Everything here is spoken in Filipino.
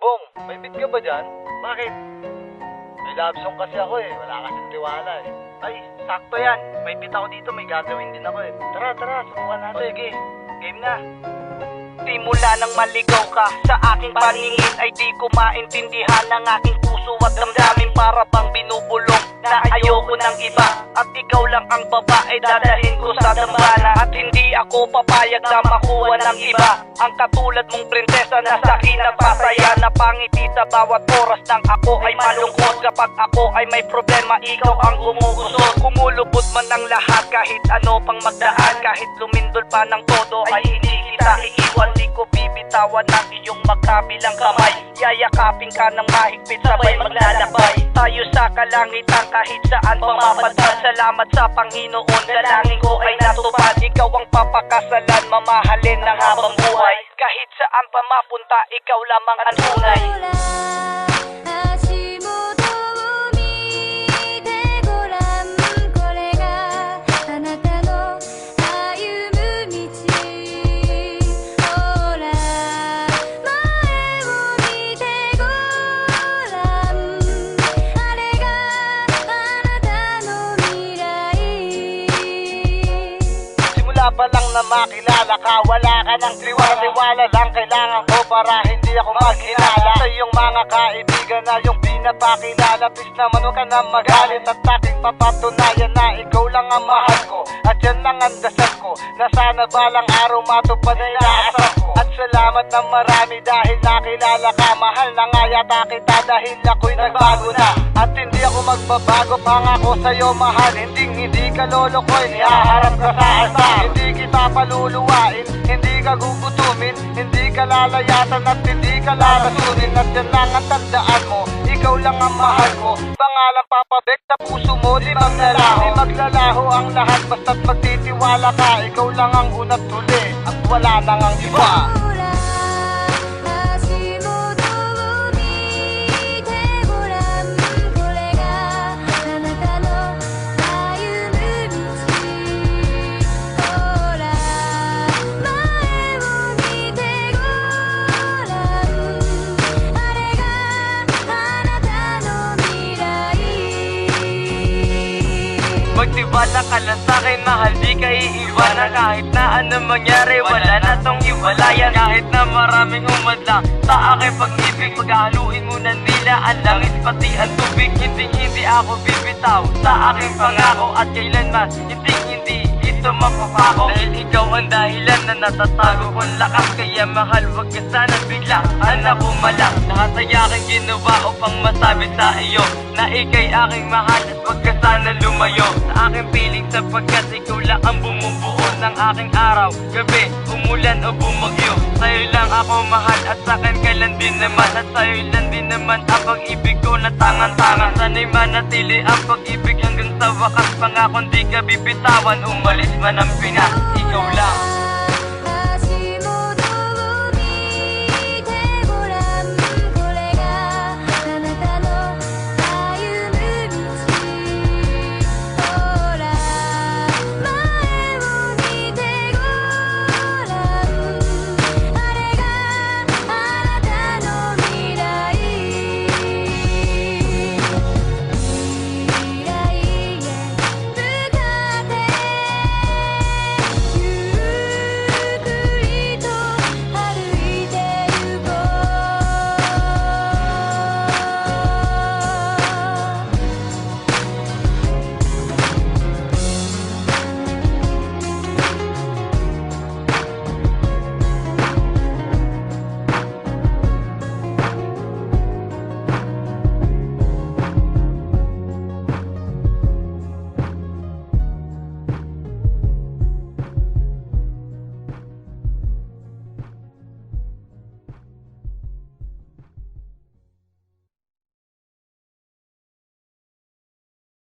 Bong, may bit ka ba dyan? Bakit? May love song kasi ako eh. Wala kasing tiwala eh. Ay, sakto yan. May bit ako dito. May gagawin din ako eh. Tara, subukan natin. O, sige, game na. Simula nang maligaw ka sa aking paningin ay di ko maintindihan ang aking puso at damdamin. Para bang binubulong na ayoko ng iba, at ikaw lang ang babae dadalhin ko sa dambana. At hindi ako papayag na makuha ng iba ang katulad mong prinsesa na sa akin nagpasaya, na pangiti sa bawat oras nang ako ay malungkot. Kapag ako ay may problema, ikaw ang gumugusot. Kumulubot man ang lahat kahit ano pang magdaan, kahit lumindol pa ng todo ay hindi kita iiwan. Di ko bibitawan ng iyong magkabilang kamay, yayakapin ka ng mahigpit sabay maglalakbay tayo sa kalangitan kahit saan pa mapadpad. Salamat sa Panginoon, dalangin ko ay natupad. Ikaw ang papakasalan, mamahalin ng habang buhay. Kahit saan pa mapunta, ikaw lamang ang tunay. Pa lang na makilala ka, wala ka ng tiwala lang kailangan ko para hindi ako maghinala. Sa iyong mga kaibigan na yung pinapakilala, please naman huwag ka na magalit at aking papatunayan na ikaw lang ang mahal ko. At yan lang ang dasal ko, na sana balang araw matupad ay inaasal ko. At salamat ng marami dahil nakilala ka. Mahal na nga yata kita dahil ako'y nagbago na. At hindi ako magbabago, pangako sa'yo mahal. Hindi ka lolokoy, ihaharap ka sa asal. Hindi kita paluluwain, hindi ka gugutumin, hindi ka lalayasan at hindi ka lalasunin. At yan lang ang tandaan mo, ikaw lang ang mahal ko. Pangalan papabek sa puso mo, di maglalaho ang lahat. Basta't magtitiwala ka, ikaw lang ang una't huli, at wala nang ang iba. Magtiwala ka lang sa'kin, mahal, di ka iiwanan. Kahit na ano mangyari, wala na tong iwalayan. Kahit na maraming umadlang sa aking pag-ibig, paghahaluin mo na nila ang langit pati ang tubig. Hindi ako bibitaw sa aking pangako, at kailanman hindi ito mapapako. Dahil ikaw ang dahilan na natatago kong lakas. Kaya mahal, wag ka sana bigla anak umalak. Lahat ay aking ginawa upang masabi sa iyo na ika'y aking mahal, at wag ka sana lumayo sa aking piling, sapagkat ikaw lang ang bumubuo ng aking araw, gabi, umulan o bumagyo. Sa'yo lang ako mahal, at sa'kin ka lang din naman. At sa'yo lang din naman ang pag-ibig ko na tangan-tangan. Sana'y manatili ang pag-ibig hanggang sa wakas. Pangakong di ka bibitawan, umalis man ang Pinas, ikaw lang.